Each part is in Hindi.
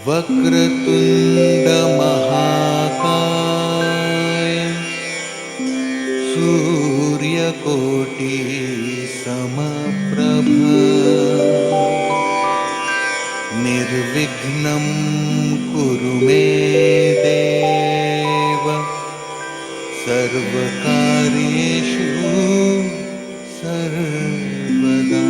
वक्रतुंड महाकाय सूर्यकोटि समप्रभ निर्विघ्नं कुरु मे देव सर्वकार्येषु सर्वदा।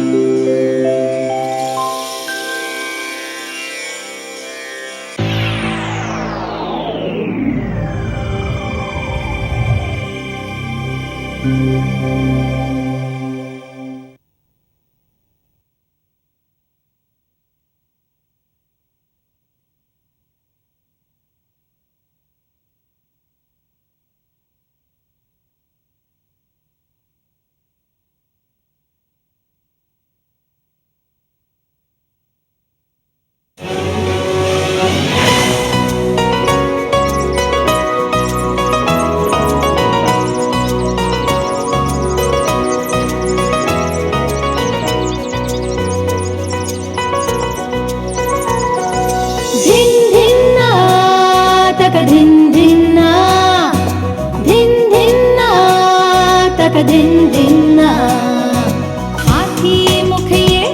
हाथी मुख ये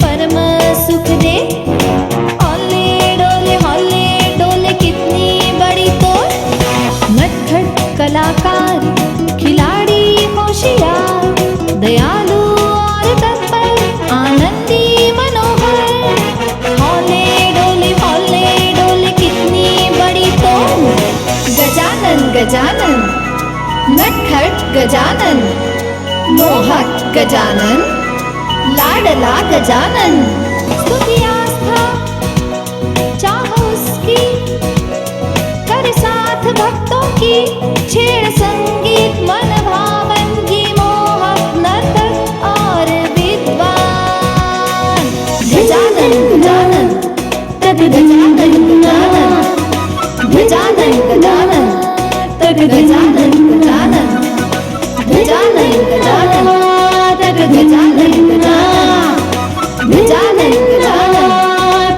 परम सुख दे, हौले डोले कितनी बड़ी तो। नटखट कलाकार खिलाड़ी होशियार, दयालु और तत्पर आनंदी मनोहर। हौले डोले कितनी बड़ी तो। गजानन गजानन नटखट गजानन, मोहक गजानन लाडला गजानन। स्तुति आस्था चाहो उसकी, कर साथ भक्तों की। छेड़ संगीत मन भावन की, मोहक नर्तक और विद्वान। गजानन गजानन तग गजानन गजानन, गजानन गजानन तग गजानन गजानन, गजानन गजानन तग गजानन गजानन, गजानन गजानन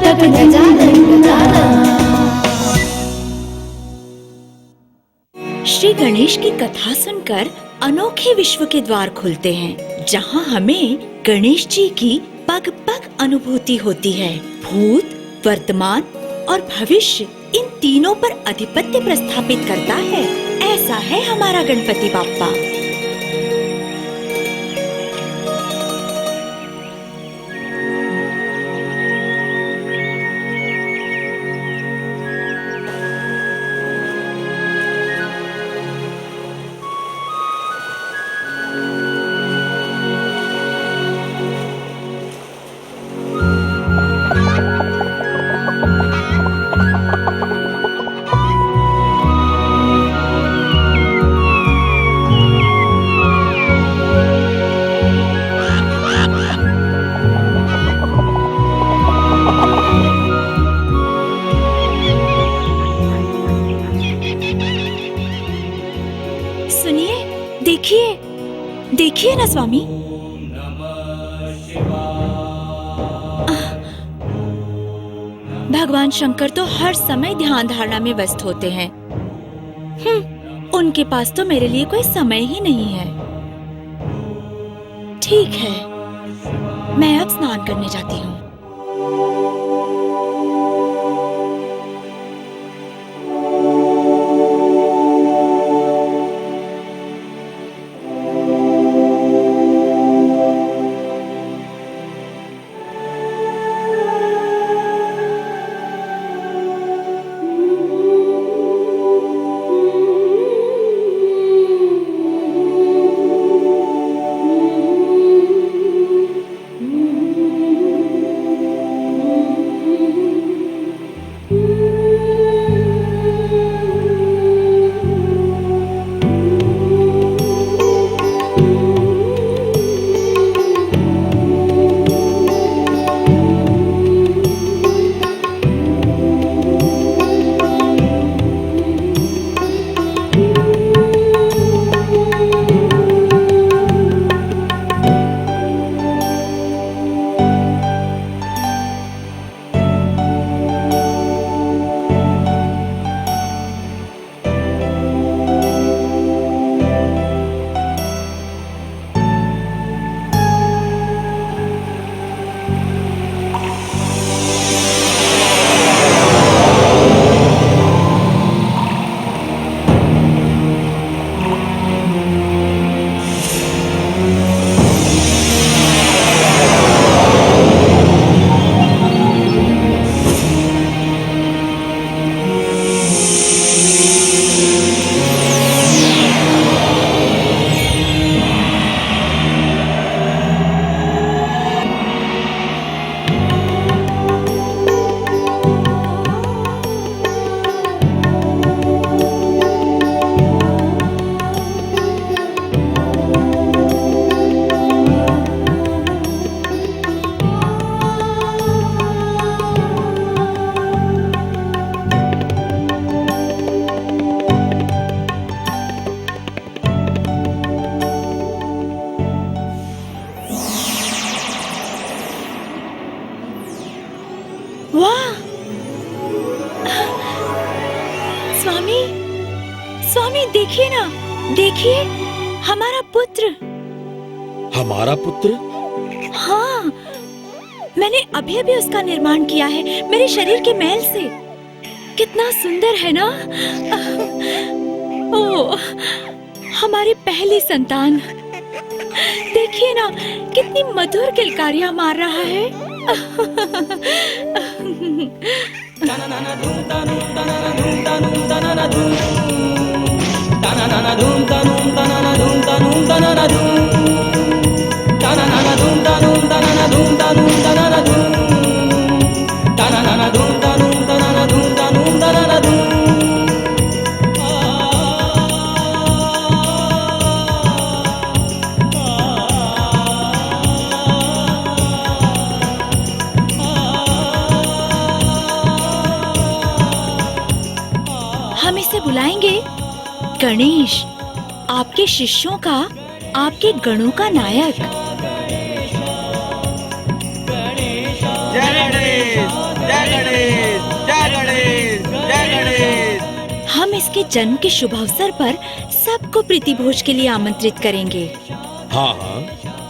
तग गजानन गजानन। श्री गणेश की कथा सुनकर अनोखे विश्व के द्वार खुलते हैं, जहाँ हमें गणेश जी की पग पग अनुभूति होती है। भूत, वर्तमान और भविष्य इन तीनों पर अधिपत्य प्रस्थापित करता है। ऐसा है हमारा गणपति बाप्पा। देखिए ना स्वामी, भगवान शंकर तो हर समय ध्यान धारणा में व्यस्त होते हैं। उनके पास तो मेरे लिए कोई समय ही नहीं है। ठीक है, मैं अब स्नान करने जाती हूँ। देखिए ना, देखिए हमारा पुत्र। हमारा पुत्र? हाँ, मैंने अभी अभी उसका निर्माण किया है मेरे शरीर के मैल से। कितना सुंदर है ना? ओह, हमारी पहली संतान। देखिए ना, कितनी मधुर किलकारियां मार रहा है। हम इसे बुलाएंगे गणेश, आपके शिष्यों का, आपके गणों का नायक। जय गणेश, जय गणेश, जय गणेश, जय गणेश। हम इसके जन्म के शुभ अवसर पर सबको प्रीति भोज के लिए आमंत्रित करेंगे। हाँ हाँ,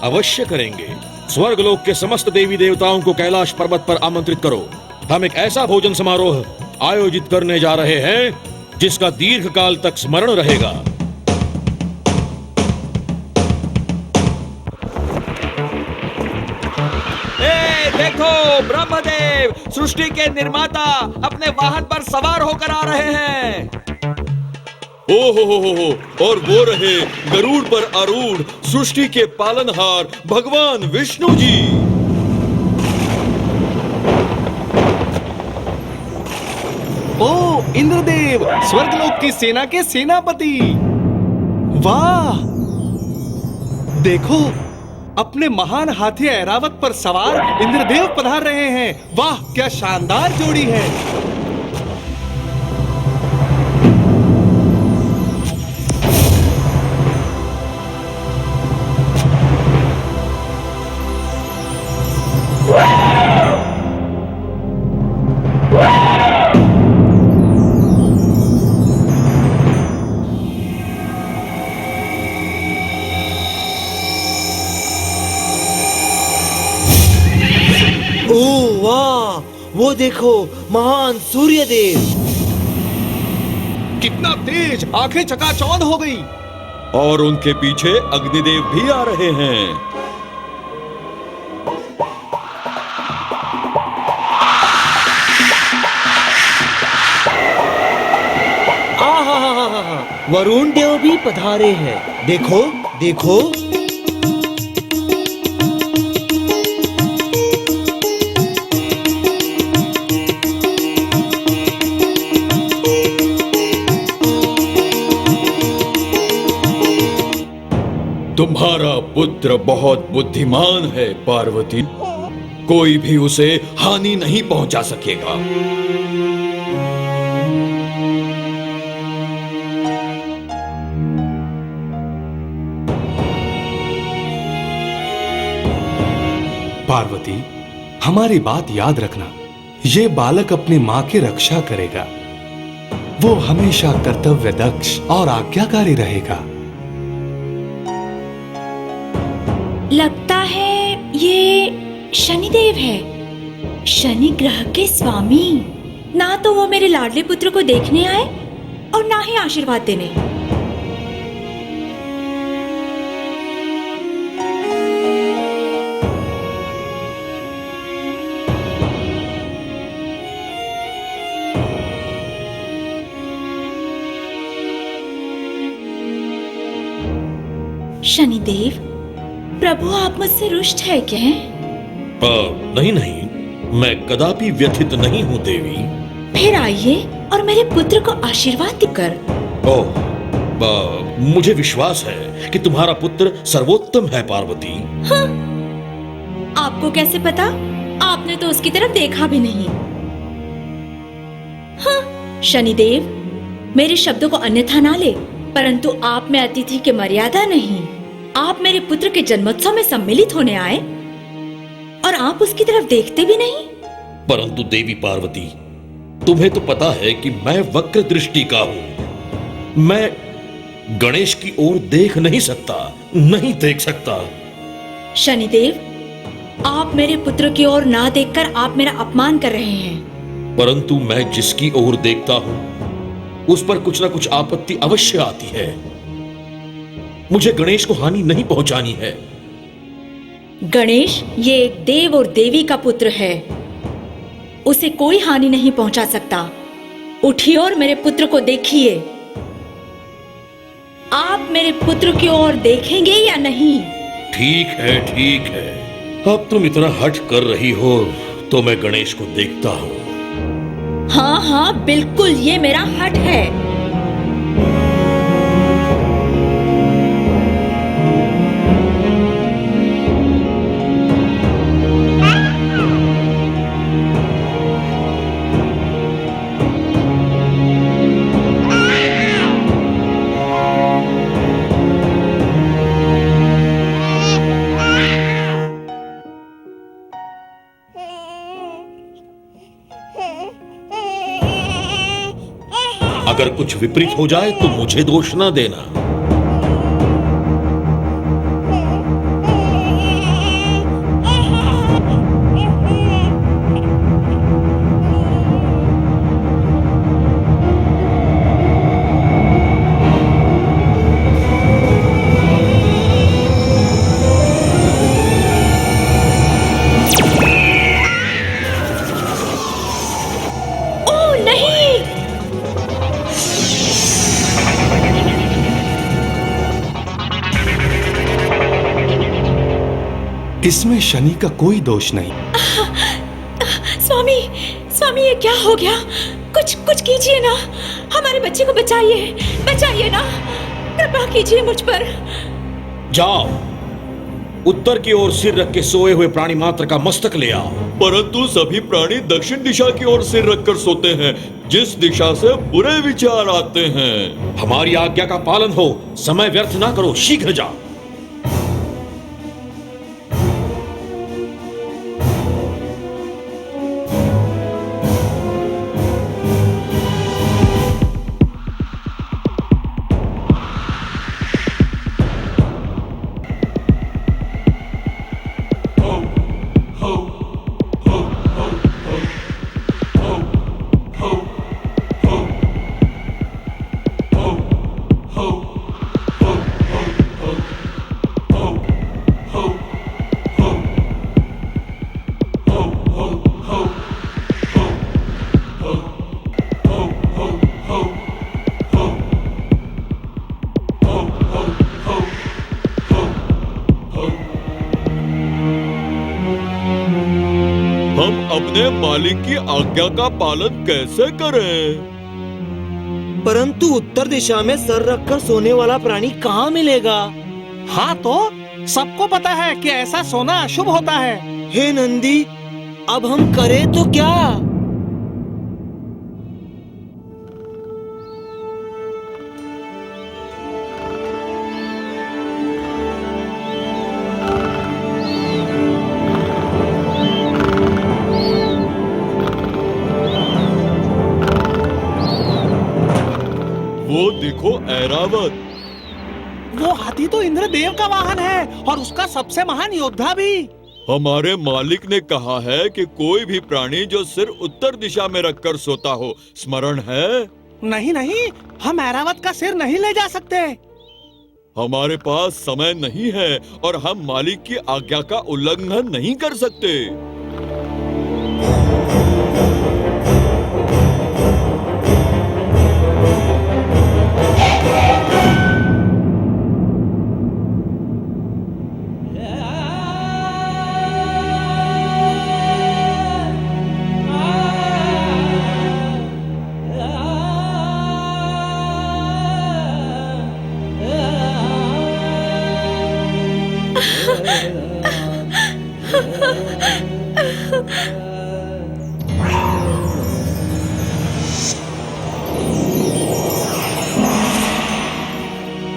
अवश्य करेंगे। स्वर्गलोक के समस्त देवी देवताओं को कैलाश पर्वत पर आमंत्रित करो। हम एक ऐसा भोजन समारोह आयोजित करने जा रहे हैं जिसका दीर्घ काल तक स्मरण रहेगा। देखो, ब्रह्मदेव सृष्टि के निर्माता अपने वाहन पर सवार होकर आ रहे हैं। ओहो, और वो रहे गरुड़ पर आरूढ़ सृष्टि के पालनहार भगवान विष्णु जी। ओ इंद्रदेव, स्वर्गलोक की सेना के सेनापति। वाह, देखो, अपने महान हाथी ऐरावत पर सवार इंद्रदेव पधार रहे हैं। वाह, क्या शानदार जोड़ी है। वो देखो, महान सूर्य देव। कितना तेज, आंखें चकाचौंध हो गई। और उनके पीछे अग्निदेव भी आ रहे हैं। वरुण देव भी पधारे हैं। देखो देखो। तुम्हारा पुत्र बहुत बुद्धिमान है पार्वती, कोई भी उसे हानि नहीं पहुंचा सकेगा। पार्वती, हमारी बात याद रखना, ये बालक अपनी माँ की रक्षा करेगा। वो हमेशा कर्तव्य दक्ष और आज्ञाकारी रहेगा। लगता है ये शनिदेव है, शनि ग्रह के स्वामी। ना तो वो मेरे लाडले पुत्र को देखने आए और ना ही आशीर्वाद देने। शनिदेव, प्रभु आप मुझसे रुष्ट है क्या? नहीं नहीं, मैं कदापि व्यथित नहीं हूँ देवी। फिर आइए और मेरे पुत्र को आशीर्वाद देकर। मुझे विश्वास है कि तुम्हारा पुत्र सर्वोत्तम है पार्वती। हाँ, आपको कैसे पता? आपने तो उसकी तरफ देखा भी नहीं। हाँ, शनिदेव, मेरे शब्दों को अन्यथा ना ले, परंतु आप में अतिथि की मर्यादा नहीं। आप मेरे पुत्र के जन्मोत्सव में सम्मिलित होने आए और आप उसकी तरफ देखते भी नहीं। परंतु देवी पार्वती, तुम्हें तो पता है कि मैं वक्र दृष्टि का हूँ। गणेश की ओर देख नहीं सकता, नहीं देख सकता। शनिदेव, आप मेरे पुत्र की ओर ना देखकर आप मेरा अपमान कर रहे हैं। परंतु मैं जिसकी ओर देखता हूं उस पर कुछ ना कुछ आपत्ति अवश्य आती है। मुझे गणेश को हानि नहीं पहुंचानी है। गणेश ये एक देव और देवी का पुत्र है, उसे कोई हानि नहीं पहुंचा सकता। उठिए और मेरे पुत्र को देखिए। आप मेरे पुत्र की ओर देखेंगे या नहीं? ठीक है, ठीक है। अब तुम इतना हठ कर रही हो तो मैं गणेश को देखता हूं। हाँ हाँ बिल्कुल, ये मेरा हठ है। अगर कुछ विपरीत हो जाए तो मुझे दोष ना देना। इसमें शनि का कोई दोष नहीं। स्वामी, स्वामी ये क्या हो गया? कुछ कीजिए ना, हमारे बच्चे को बचाइए, बचाइए ना, कृपा कीजिए मुझ पर। जाओ, उत्तर की ओर सिर रख के सोए हुए प्राणी मात्र का मस्तक ले आओ। परंतु सभी प्राणी दक्षिण दिशा की ओर सिर रखकर सोते हैं, जिस दिशा से बुरे विचार आते हैं। हमारी आज्ञा का पालन हो, समय व्यर्थ ना करो, शीघ्र जाओ। हम अपने मालिक की आज्ञा का पालन कैसे करें? परंतु उत्तर दिशा में सर रखकर सोने वाला प्राणी कहाँ मिलेगा? हाँ तो सबको पता है कि ऐसा सोना अशुभ होता है। हे नंदी, अब हम करें तो क्या? वो देखो ऐरावत। वो हाथी तो इंद्रदेव का वाहन है और उसका सबसे महान योद्धा भी। हमारे मालिक ने कहा है कि कोई भी प्राणी जो सिर उत्तर दिशा में रखकर सोता हो, स्मरण है? नहीं नहीं, हम ऐरावत का सिर नहीं ले जा सकते। हमारे पास समय नहीं है और हम मालिक की आज्ञा का उल्लंघन नहीं कर सकते।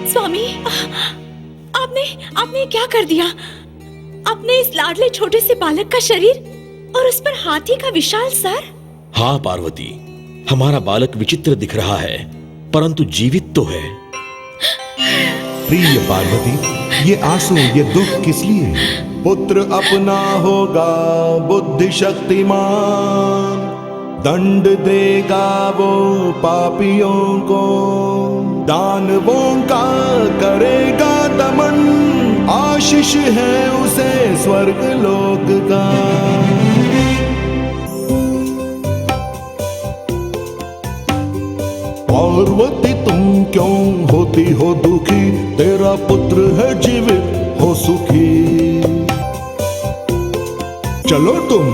स्वामी, आपने क्या कर दिया? अपने इस लाडले छोटे से बालक का शरीर और उस पर हाथी का विशाल सर। हाँ पार्वती, हमारा बालक विचित्र दिख रहा है, परंतु जीवित तो है। प्रिय पार्वती, ये आंसू, ये दुख किस लिए? पुत्र अपना होगा बुद्धि शक्तिमान, दंड देगा वो पापियों को, दानवों का करेगा दमन, आशीष है उसे स्वर्ग लोक का। पार्वती तुम क्यों होती हो दुखी, तेरा पुत्र है जीवित हो सुखी। चलो तुम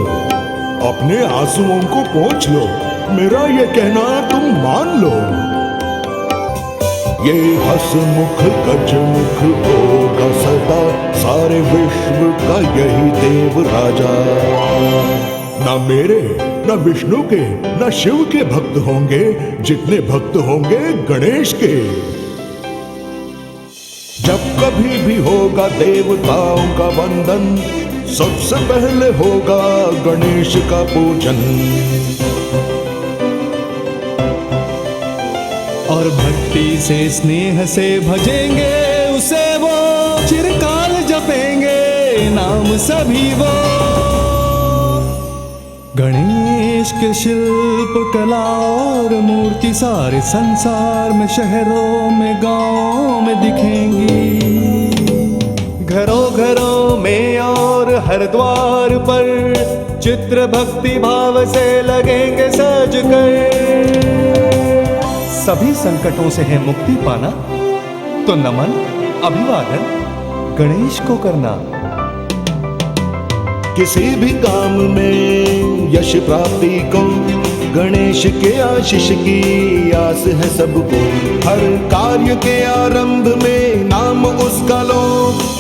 अपने आंसुओं को पोंछ लो, मेरा ये कहना तुम मान लो। ये हंसमुख गजमुख होगा सदा, सारे विश्व का यही देव राजा। ना मेरे, ना विष्णु के, ना शिव के भक्त होंगे जितने भक्त होंगे गणेश के। जब कभी भी होगा देवताओं का वंदन, सबसे पहले होगा गणेश का पूजन। और भक्ति से स्नेह से भजेंगे उसे वो, चिरकाल जपेंगे नाम सभी वो। गणेश के शिल्प कला और मूर्ति सारे संसार में, शहरों में, गांवों में दिखेंगी। घरों घरों में और हर द्वार पर चित्र भक्ति भाव से लगेंगे सज कर। सभी संकटों से है मुक्ति पाना, तो नमन अभिवादन गणेश को करना। किसी भी काम में यश प्राप्ति को, गणेश के आशीष की आस है सबको। हर कार्य के आरंभ में नाम उसका लो,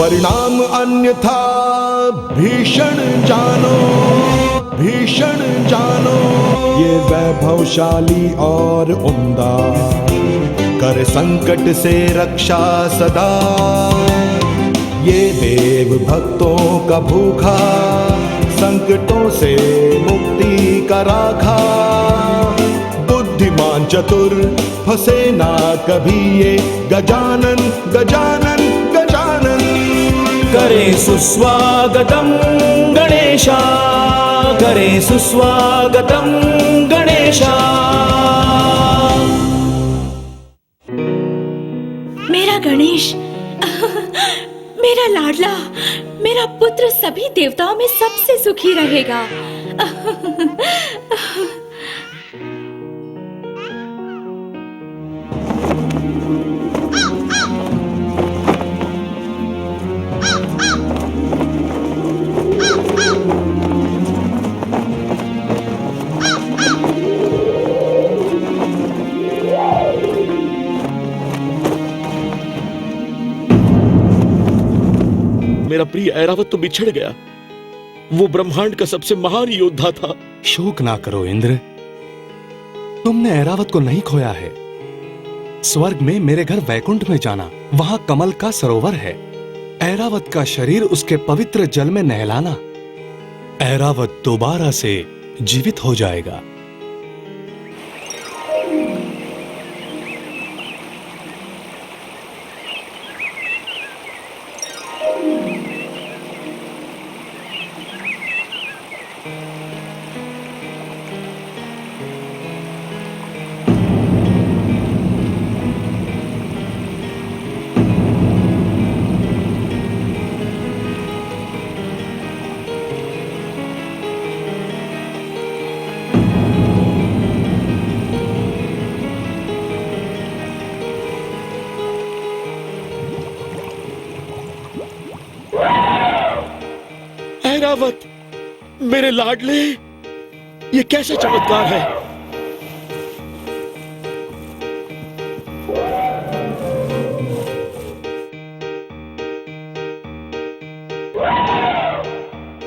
परिणाम अन्यथा भीषण जानो, भीषण जानो। ये वैभवशाली और उम्दा, कर संकट से रक्षा सदा। ये देव भक्तों का भूखा, संकटों से मुक्ति का राखा। बुद्धिमान चतुर फंसे ना कभी ये, गजानन गजानन गजानन। करे सुस्वागतम गणेशा, करे सुस्वागतम गणेशा। मेरा गणेश, मेरा लाडला, मेरा पुत्र सभी देवताओं में सबसे सुखी रहेगा। मेरा प्रिय ऐरावत तो बिछड़ गया। वो ब्रह्मांड का सबसे महान योद्धा था। शोक ना करो इंद्र, तुमने ऐरावत को नहीं खोया है। स्वर्ग में मेरे घर वैकुंठ में जाना, वहां कमल का सरोवर है। ऐरावत का शरीर उसके पवित्र जल में नहलाना, ऐरावत दोबारा से जीवित हो जाएगा। ऐरावत, मेरे लाडले, ये कैसा चमत्कार है।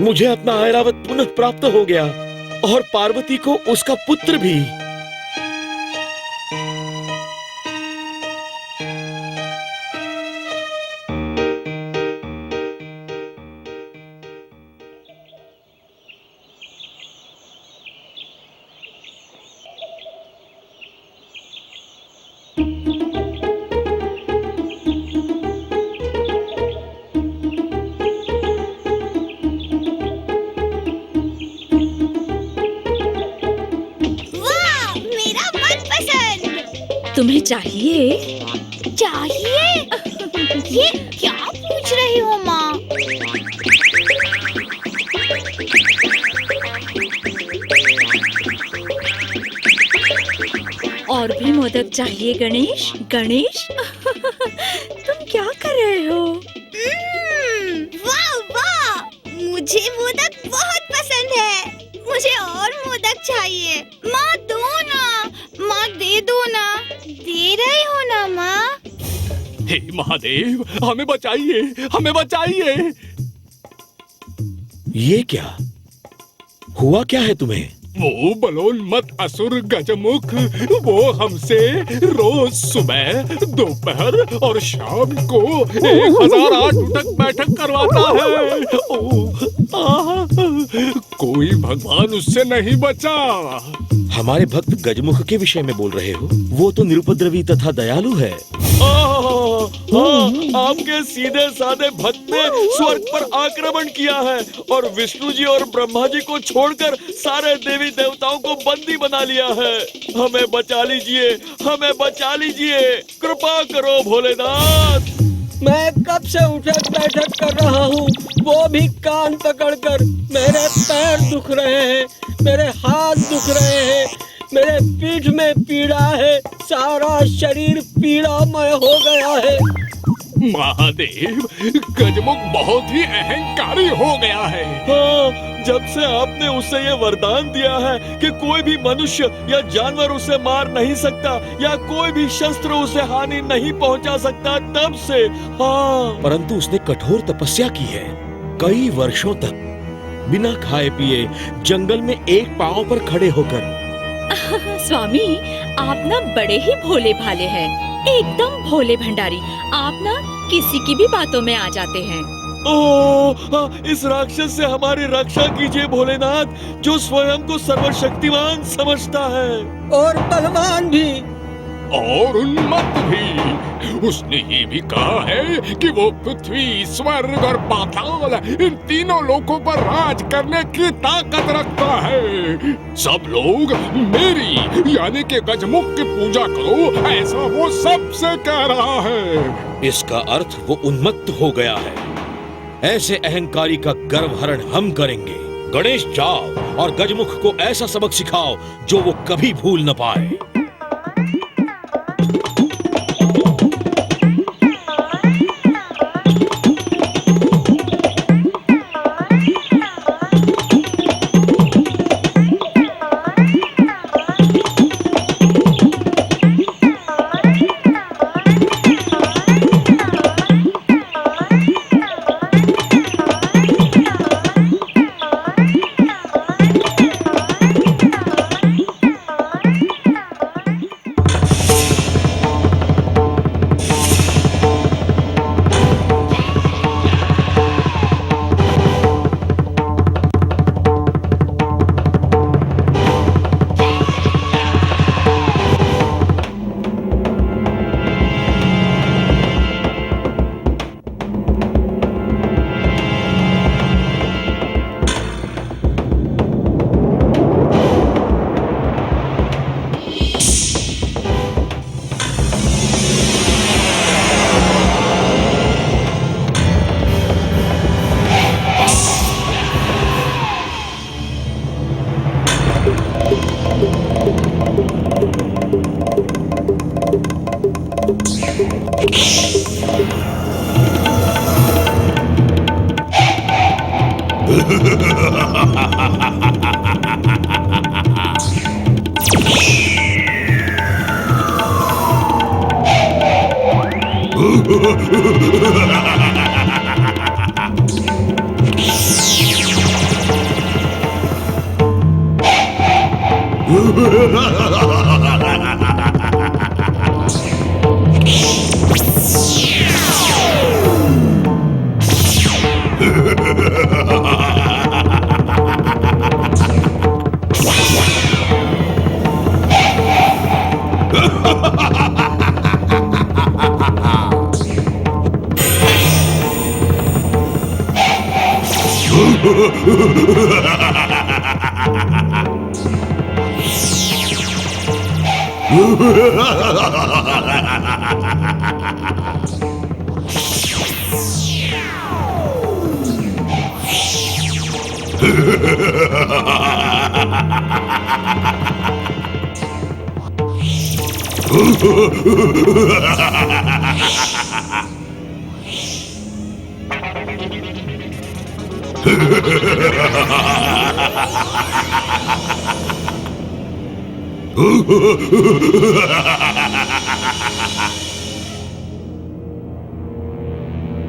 मुझे अपना ऐरावत पुनः प्राप्त हो गया और पार्वती को उसका पुत्र भी। तुम्हें चाहिए? चाहिए? ये क्या पूछ रही हो माँ? और भी मोदक चाहिए गणेश? गणेश तुम क्या कर रहे हो? वाह वाह, मुझे मोदक बहुत पसंद है। मुझे और मोदक चाहिए। माँ दो ना, माँ दे दो ना। दे रही हो ना माँ? हे महादेव, हमें बचाइए, हमें बचाइए। ये क्या हुआ? क्या है तुम्हें? वो बलोन्मत्त असुर गजमुख, वो हमसे रोज सुबह, दोपहर और शाम को 1008 उठक बैठक करवाता है। कोई भगवान उससे नहीं बचा। हमारे भक्त गजमुख के विषय में बोल रहे हो? वो तो निरुपद्रवी तथा दयालु है। आपके सीधे साधे भक्त ने स्वर्ग पर आक्रमण किया है और विष्णु जी और ब्रह्मा जी को छोड़कर सारे देवी देवताओं को बंदी बना लिया है। हमें बचा लीजिए, हमें बचा लीजिए, कृपा करो भोलेनाथ। मैं कब से उठक बैठक कर रहा हूँ, वो भी कान पकड़कर। मेरे पैर दुख रहे हैं, मेरे हाथ दुख रहे हैं, मेरे पीठ में पीड़ा है, सारा शरीर पीड़ामय हो गया है। महादेव, गजमुख बहुत ही अहंकारी हो गया है। हाँ, जब से आपने उसे ये वरदान दिया है कि कोई भी मनुष्य या जानवर उसे मार नहीं सकता या कोई भी शस्त्र उसे हानि नहीं पहुंचा सकता, तब से। हाँ, परंतु उसने कठोर तपस्या की है, कई वर्षों तक बिना खाए पिए जंगल में एक पांव पर खड़े होकर। स्वामी, आप ना बड़े ही भोले भाले हैं, एकदम भोले भंडारी। आप ना किसी की भी बातों में आ जाते हैं। इस राक्षस से हमारी रक्षा कीजिए भोलेनाथ, जो स्वयं को सर्वशक्तिमान समझता है और बलवान भी और उन्मत्त भी। उसने ये भी कहा है कि वो पृथ्वी, स्वर्ग और पाताल, इन तीनों लोकों पर राज करने की ताकत रखता है। सब लोग मेरी यानी कि गजमुख की पूजा करो, ऐसा वो सबसे कह रहा है। इसका अर्थ वो उन्मत्त हो गया है। ऐसे अहंकारी का गर्व हरण हम करेंगे। गणेश, जाओ और गजमुख को ऐसा सबक सिखाओ जो वो कभी भूल न पाए।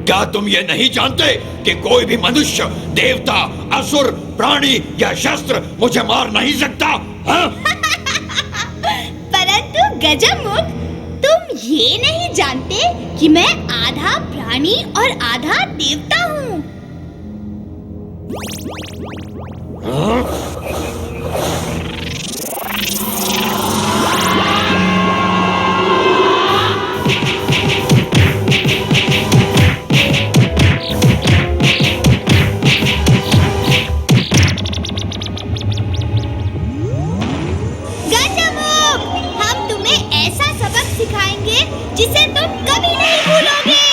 क्या तुम ये नहीं जानते कि कोई भी मनुष्य, देवता, असुर, प्राणी या शस्त्र मुझे मार नहीं सकता? हाँ? परंतु गजमुख, तुम ये नहीं जानते कि मैं आधा प्राणी और आधा देवता हूँ। जिसे तुम कभी नहीं भूलोगे।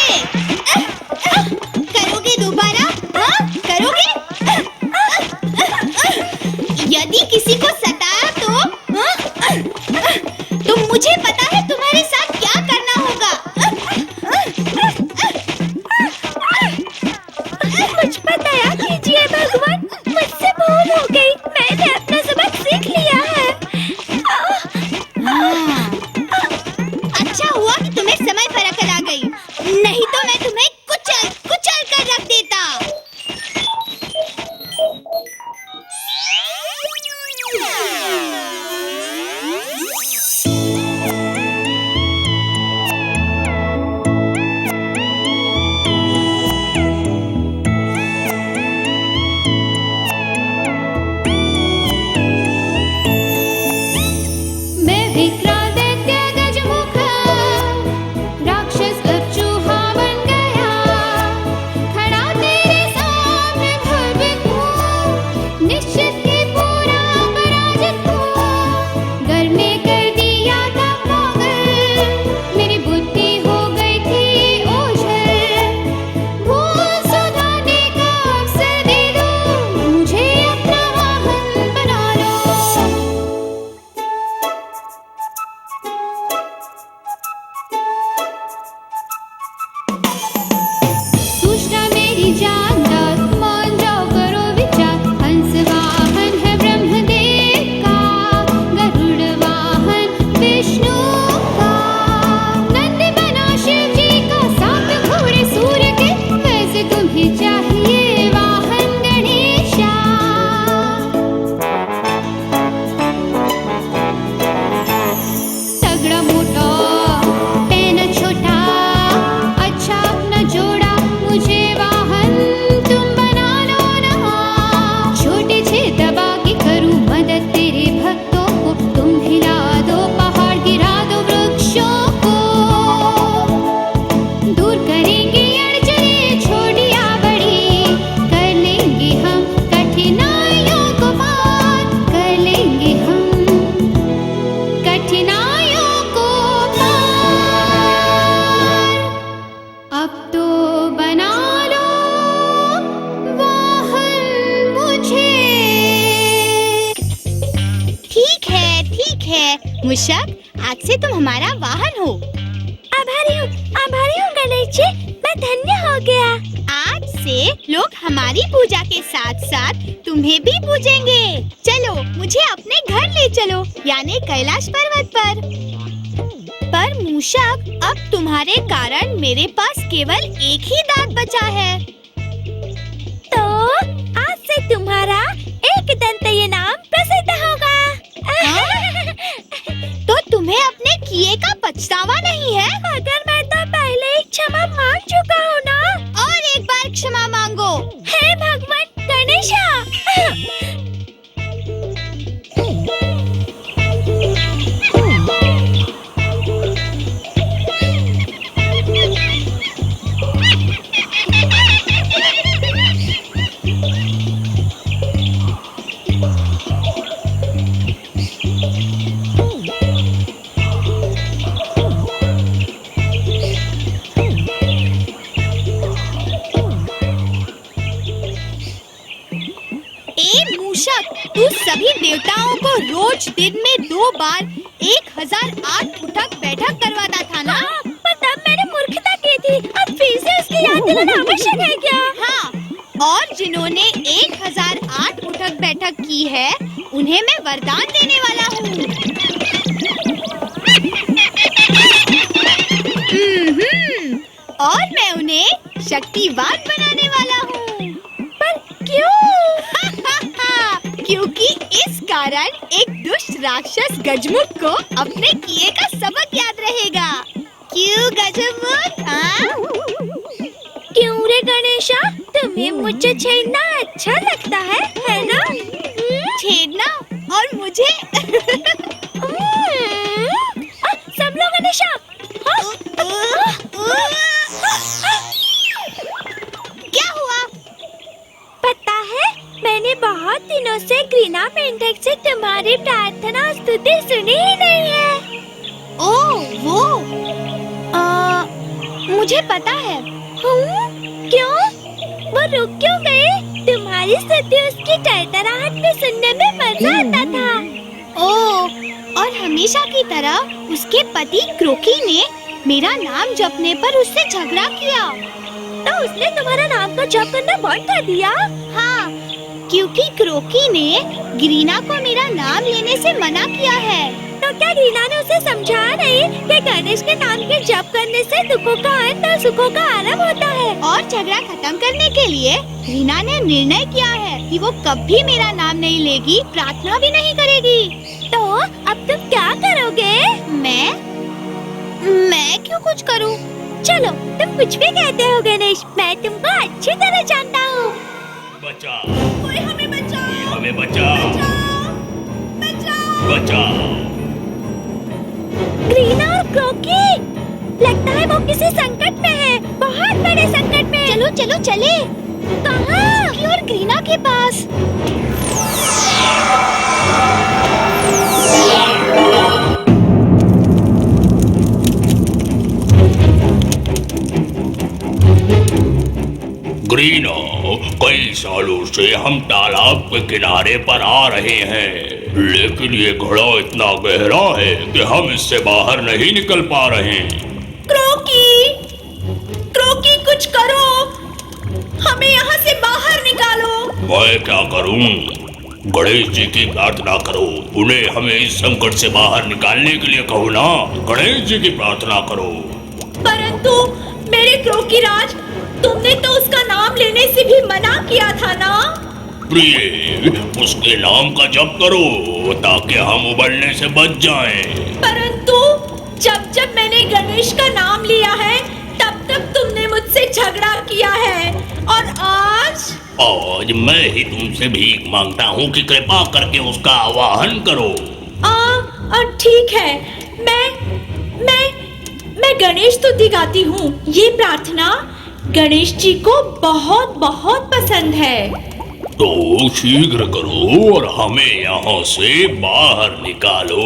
करोगे दोबारा? करोगे? यदि किसी को सताया तो मुझे पता है तुम्हारे साथ क्या करना होगा। कुछ बताया कीजिए भगवान, मुझसे भूल हो गई, मैंने अपना सबक सीख लिया है। अच्छा हुआ कि तुम्हें समय पर अकल आ गई, नहीं तो मैं तुम्हें कुचल कर रख देता। मैं विक्रादित्य गजमुख राक्षस अब चूहा बन गया, खड़ा तेरे सामने भयभीत हूँ, निश्चित ही पूरा पराजित हूँ। घर में कर दिया था पागल, मेरी बुद्धि हो गई थी ओझल, भूल सुधारने का अवसर दे दो, मुझे अपना वाहन बना लो। सूचना मेरी जान दार, मान जाओ करो विचार, हंस वाहन है ब्रह्मदेव का, गरुड़ वाहन विष्णु का, नंदी बना शिव जी का, सात घोड़े सूर्य के, वैसे तुम्हें चाहिए वाहन गणेशा। तगड़ा मोटा पैना छोटा, अच्छा अपना जोड़ा, मुझे वाहन तुम बना लो ना। छोटे छे दबा के करूं मदद तेरे भक्तों को, तुम हिला दो पहाड़, गिरा दो वृक्षों को, दूर करेंगे अड़चने छोटिया बड़ी, कर लेंगे हम कठिनाइयों को पार, कर लेंगे हम कठिनाइयों को पार। अब तो बना लो वाहन मुझे। ठीक है मूषक, आज से तुम हमारा वाहन हो। आभारी हूँ गणेश जी, मैं धन्य हो गया। आज से लोग हमारी पूजा के साथ साथ तुम्हें भी पूजेंगे। चलो मुझे अपने घर ले चलो, यानी कैलाश पर्वत पर मूषक, अब तुम्हारे कारण मेरे पास केवल एक ही दांत बचा है। तो आज से तुम्हारा एक दंतय नाम प्रसिद्ध होगा। तो तुम्हें अपने किए का पछतावा नहीं है? मगर मैं तो पहले ही क्षमा मांग चुका हूँ ना। और एक बार क्षमा मांगो। हे भगवान गणेशा। मूषक, तू सभी देवताओं को रोज दिन में 2 बार 1008 उठक बैठक करवाता था ना? पर तब मैंने मूर्खता की थी। अब फिर से उसकी याद दिलाना आवश्यक है क्या? हाँ, और जिन्होंने 1008 उठक बैठक की है, उन्हें मैं वरदान देने वाला हूँ। और मैं उन्हें शक्तिवान बनाने वाला हूँ। पर क्यों? क्योंकि इस कारण एक दुष्ट राक्षस गजमुख को अपने किए का सबक याद रहेगा। क्यों गजमुख? क्यों रे गणेशा, तुम्हें मुझे छेड़ना अच्छा लगता है ना? छेड़ना और मुझे? सब लोग गणेशा। क्या हुआ? पता है, मैंने बहुत दिनों से ग्रीना पेंटेक से तुम्हारी प्रार्थना स्तुति सुनी ही नहीं है। ओह, वो मुझे पता है। क्यों? वो रुक क्यों गए? तुम्हारी स्तुति उसकी टरटराहट में सुनने में मजा आता था। ओह, और हमेशा की तरह उसके पति क्रोकी ने मेरा नाम जपने पर उससे झगड़ा किया। तो उसने तुम्हारा नाम का जप करना बंद कर दिया? हाँ, क्योंकि क्रोकी ने ग्रीना को मेरा नाम लेने से मना किया है। तो क्या ग्रीना ने उसे समझाया नहीं कि गणेश के नाम के जप करने से दुखों का अंत और सुखों का आरंभ होता है? और झगड़ा खत्म करने के लिए ग्रीना ने निर्णय किया है कि वो कभी मेरा नाम नहीं लेगी, प्रार्थना भी नहीं करेगी। तो अब तुम क्या करोगे? मैं क्यों कुछ करूं? चलो, तुम कुछ भी कहते हो गणेश, मैं तुमको अच्छी तरह जानता हूँ। बचा, कोई हमें बचाओ, हमें बचा, बचाओ। बचा। ग्रीना और क्रोकी, लगता है वो किसी संकट में है, बहुत बड़े संकट में। चलो चलो चले। कहाँ? क्रोकी और ग्रीना के पास। ग्रीना, कई सालों से हम तालाब के किनारे पर आ रहे हैं, लेकिन ये घड़ा इतना गहरा है कि हम इससे बाहर नहीं निकल पा रहे। क्रोकी, क्रोकी कुछ करो, हमें यहाँ से बाहर निकालो। मैं क्या करूं? गणेश जी की प्रार्थना करो, उन्हें हमें इस संकट से बाहर निकालने के लिए कहो ना। गणेश जी की प्रार्थना करो। परंतु मेरे क्रोकी राज, तुमने तो उसका नाम लेने से भी मना किया था ना? प्रिय, उसके नाम का जप करो ताकि हम उबलने से बच जाएं। परंतु जब जब मैंने गणेश का नाम लिया है, तब तब तुमने मुझसे झगड़ा किया है, और आज मैं ही तुमसे भीख मांगता हूँ कि कृपा करके उसका आवाहन करो। ठीक है, मैं गणेश स्तुति गाती हूँ। ये प्रार्थना गणेश जी को बहुत बहुत पसंद है। तो शीघ्र करो और हमें यहाँ से बाहर निकालो।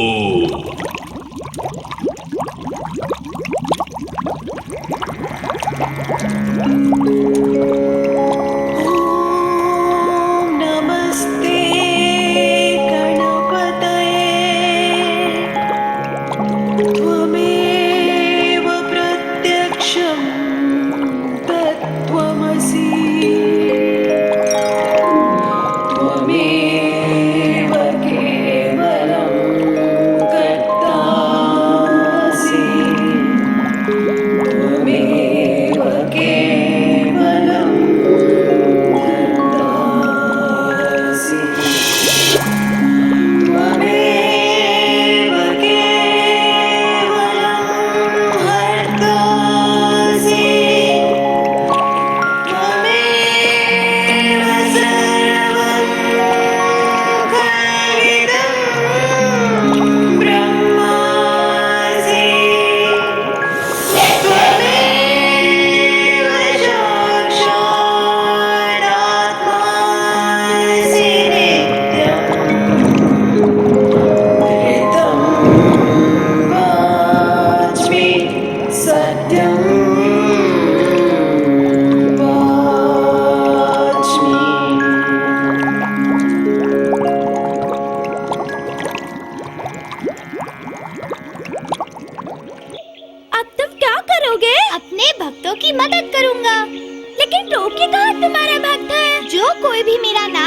नमस्ते गणपतये, त्वमेव प्रत्यक्षं तत्त्वमसि, त्वमेव केवलं कर्ता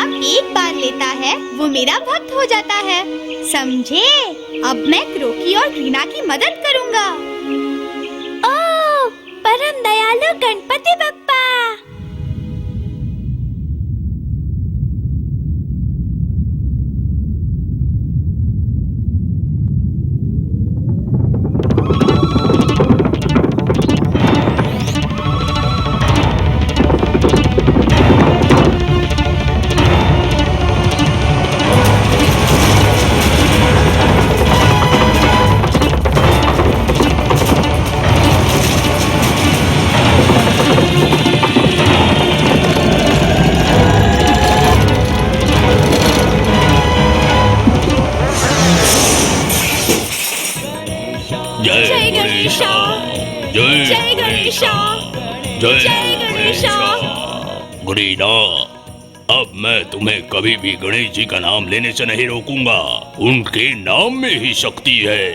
एक बार लेता है वो मेरा भक्त हो जाता है, समझे? अब मैं क्रोकी और ग्रीना की मदद करूँगा। ओह, परम दयालु गणपति बप्पा। जय गणेशा, जय गणेशा, जय गणेशा। ग्रीना, अब मैं तुम्हें कभी भी गणेश जी का नाम लेने से नहीं रोकूंगा। उनके नाम में ही शक्ति है।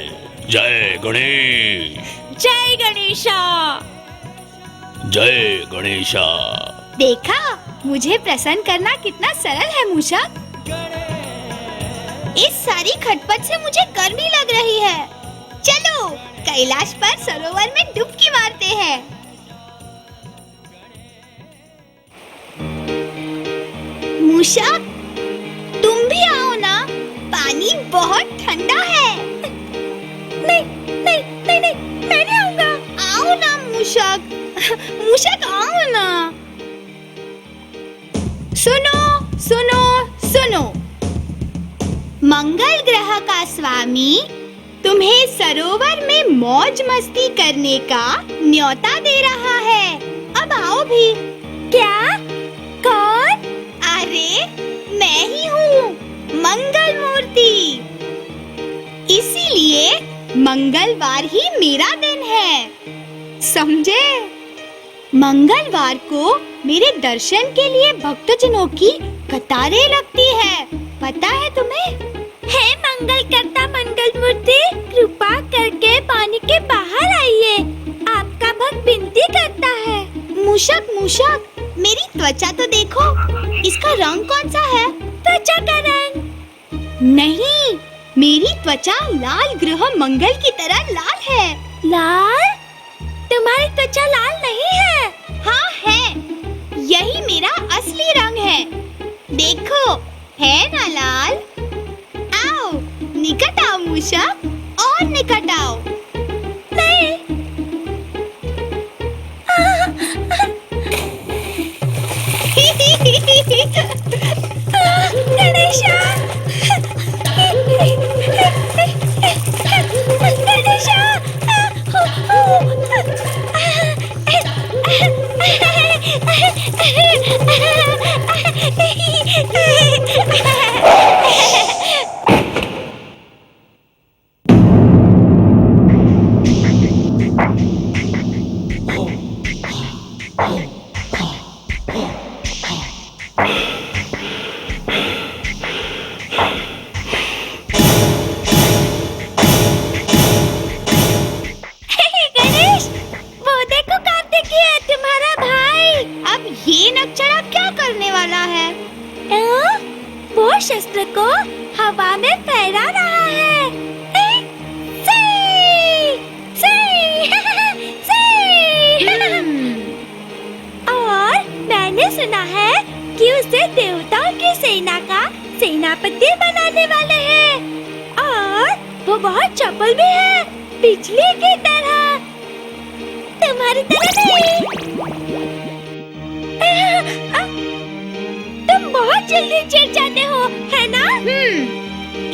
जय गणेश, जय गणेशा। जय गणेशा। देखा, मुझे प्रसन्न करना कितना सरल है मूषक। इस सारी खटपट से मुझे गर्मी लग रही है। चलो कैलाश पर सरोवर में डुबकी मारते हैं। मूषक, तुम भी आओ ना, पानी बहुत ठंडा है। नहीं नहीं नहीं नहीं, मैं नहीं आऊंगा। आओ ना मूषक, मूषक आओ ना। सुनो सुनो सुनो, मंगल ग्रह का स्वामी तुम्हें सरोवर में मौज मस्ती करने का न्योता दे रहा है। अब आओ भी। क्या? कौन? अरे मैं ही हूँ, मंगल मूर्ति। इसीलिए मंगलवार ही मेरा दिन है, समझे? मंगलवार को मेरे दर्शन के लिए भक्तजनों की कतारें लगती है, पता है तुम्हें? हे मंगल करता मंगल मूर्ति, कृपा करके पानी के बाहर आइए, आपका भक्त विनती करता है। मूषक मूषक, मेरी त्वचा तो देखो, इसका रंग कौन सा है? त्वचा का रंग? नहीं, मेरी त्वचा लाल ग्रह मंगल की तरह लाल है। लाल? तुम्हारी त्वचा लाल नहीं है। हाँ है, यही मेरा असली रंग है। देखो, है ना लाल? आओ, निकट आओ मूषक, और निकट आओ। नहीं। गणेशा, गणेशा, गणेश, वो देखो कार्तिकेय है, तुम्हारा भाई। अब ये नक्चड़ा क्या करने वाला है? वो शस्त्र को हवा में फहरा रहा है। और मैंने सुना है कि उसे देवताओं की सेना का सेनापति बनाने वाले हैं। और वो बहुत चपल भी है, बिजली की तरह, तुम्हारी तरह नहीं। तुम बहुत जल्दी चिढ़ जाते हो, है ना?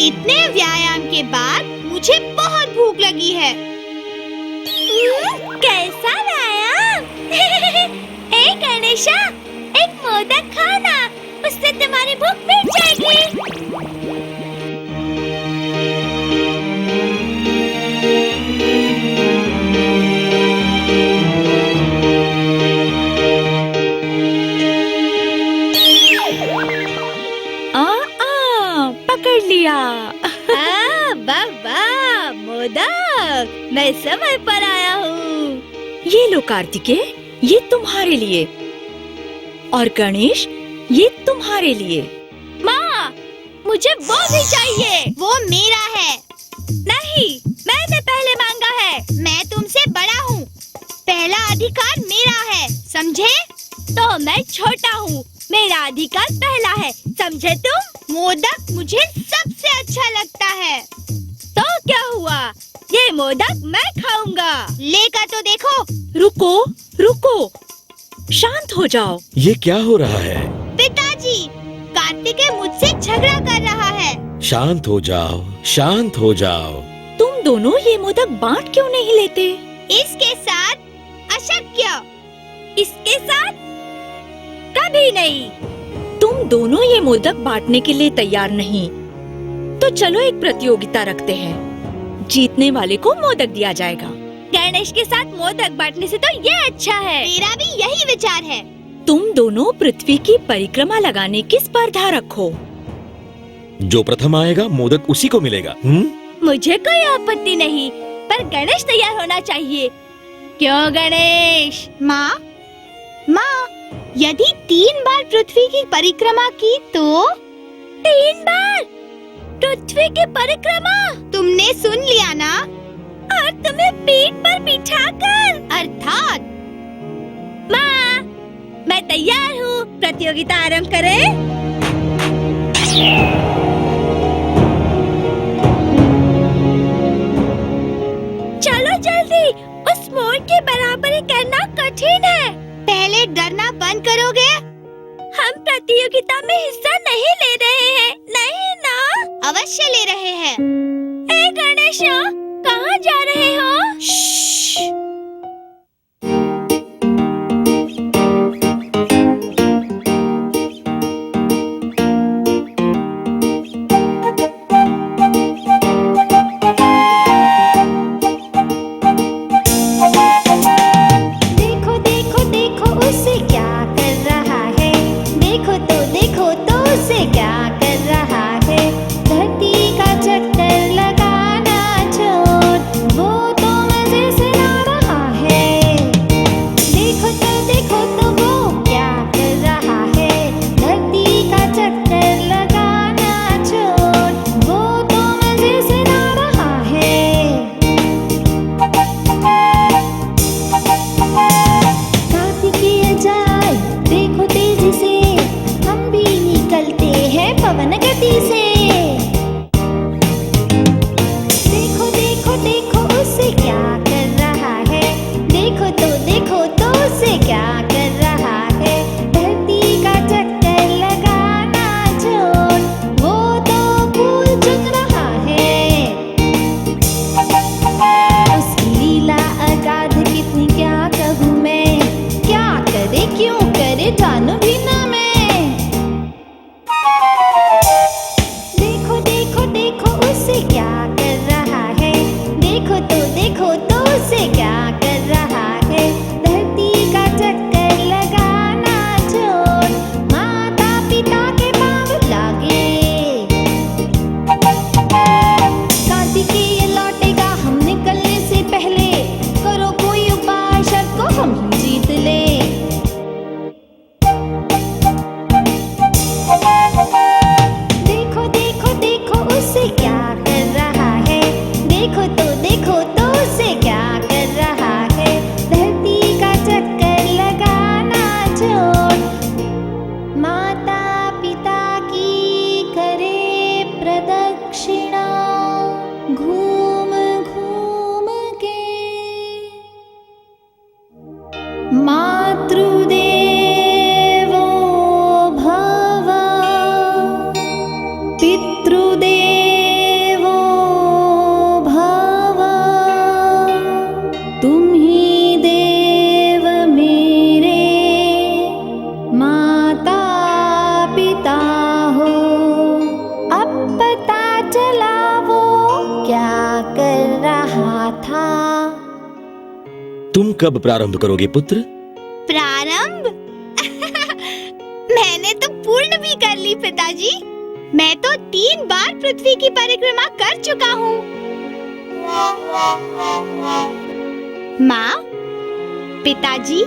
इतने व्यायाम के बाद मुझे बहुत भूख लगी है। कैसा व्यायाम? ए गणेशा, एक मोदक खाना, उससे तुम्हारी भूख मिट जाएगी। पकड़ लिया। वाह, मोदक, मैं समय पर आया हूँ। ये लो कार्तिकेय, ये तुम्हारे लिए, और गणेश, ये तुम्हारे लिए। मुझे वो भी चाहिए। वो मेरा है। नहीं, मैंने पहले मांगा है। मैं तुमसे बड़ा हूँ, पहला अधिकार मेरा है, समझे? तो मैं छोटा हूँ, मेरा अधिकार पहला है, समझे तुम? मोदक मुझे सबसे अच्छा लगता है। तो क्या हुआ, ये मोदक मैं खाऊंगा। लेकर तो देखो। रुको रुको, शांत हो जाओ। ये क्या हो रहा है? पिताजी, कार्तिकेय मुझसे झगड़ा कर रहा है। शांत हो जाओ, शांत हो जाओ। तुम दोनों ये मोदक बांट क्यों नहीं लेते? इसके साथ अशक्य। इसके साथ कभी नहीं। तुम दोनों ये मोदक बांटने के लिए तैयार नहीं, तो चलो एक प्रतियोगिता रखते हैं। जीतने वाले को मोदक दिया जाएगा। गणेश के साथ मोदक बांटने से तो ये अच्छा है। मेरा भी यही विचार है। तुम दोनों पृथ्वी की परिक्रमा लगाने की स्पर्धा रखो। जो प्रथम आएगा मोदक उसी को मिलेगा। मुझे कोई आपत्ति नहीं, पर गणेश तैयार होना चाहिए। क्यों गणेश? माँ, यदि 3 बार पृथ्वी की परिक्रमा की तो? 3 बार पृथ्वी की परिक्रमा? तुमने सुन लिया ना? और तुम्हें पीठ पर बिठाकर? अर्थात। माँ, मैं तैयार हूँ, प्रतियोगिता आरंभ करें? चलो जल्दी, उस मोर की बराबरी करना कठिन है। पहले डरना बंद करोगे? हम प्रतियोगिता में हिस्सा नहीं ले रहे हैं, नहीं ना? अवश्य ले रहे हैं। ए गणेश, कहाँ जा रहे हो? देखो देखो देखो उसे क्या कर रहा है, देखो तो उसे क्या कर रहा है। धरती का चक्कर लगाना छोड़, वो तो मजे से ना रहा है। देखो तो वो क्या कर रहा है, धरती का चक्कर लगाना छोड़, वो तो मजे से ना रहा है। कार्तिकेय जाए देखो तेजी से, हम भी निकलते हैं पवन गति से। देखो उसे क्या कर रहा है, देखो तो उसे क्या कर रहा है। धरती का चक्कर लगाना छोड़, वो तो फूल चुन रहा है। उसकी लीला अगाध कितनी क्या कहूँ मैं, क्या करे क्यों करे जानू भी ना मैं। देखो उसे क्या कर रहा है, देखो तो उसे क्या कर रहा है। धरती का चक्कर लगाना छोड़, माता पिता के पाँव लागे। कार्तिकेय लौटेगा हम निकलने से पहले, करो कोई उपाय शर्त को हम ही जीत ले। देखो उसे क्या कर रहा है, देखो तो उसे क्या कर रहा है। धरती का चक्कर लगाना छोड़, माता पिता की करे प्रदक्षिणा घूम घूम के। मातृदेवो भव, पितृदेवो भव, तुम ही देव मेरे माता पिता हो। अब पता चला वो क्या कर रहा था। तुम कब प्रारंभ करोगे पुत्र? प्रारंभ? मैंने तो पूर्ण भी कर ली पिताजी। मैं तो 3 बार पृथ्वी की परिक्रमा कर चुका हूँ। माँ, पिताजी,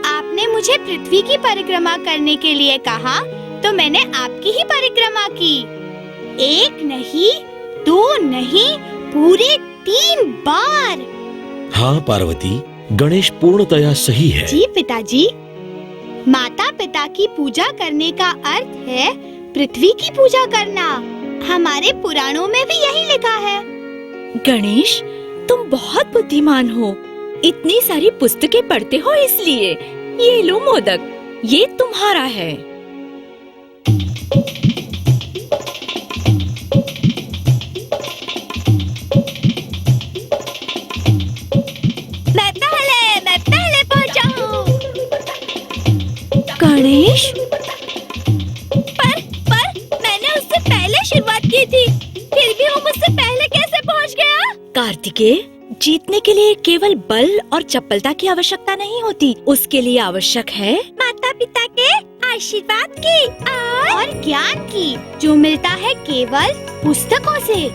आपने मुझे पृथ्वी की परिक्रमा करने के लिए कहा, तो मैंने आपकी ही परिक्रमा की। एक नहीं, दो नहीं, पूरे 3 बार। हाँ पार्वती, गणेश पूर्णतया सही है। जी पिताजी, माता पिता की पूजा करने का अर्थ है पृथ्वी की पूजा करना। हमारे पुराणों में भी यही लिखा है। गणेश, तुम बहुत बुद्धिमान हो। इतनी सारी पुस्तकें पढ़ते हो इसलिए। ये लो मोदक, ये तुम्हारा है। मैं पहले पहुंचा हूँ। गणेश, पर मैंने उससे पहले शुरुआत की थी, फिर भी वो मुझसे पहले कैसे पहुंच गया? कार्तिकेय, जीतने के लिए केवल बल और चपलता की आवश्यकता नहीं होती, उसके लिए आवश्यक है माता पिता के आशीर्वाद की और ज्ञान की, जो मिलता है केवल पुस्तकों से।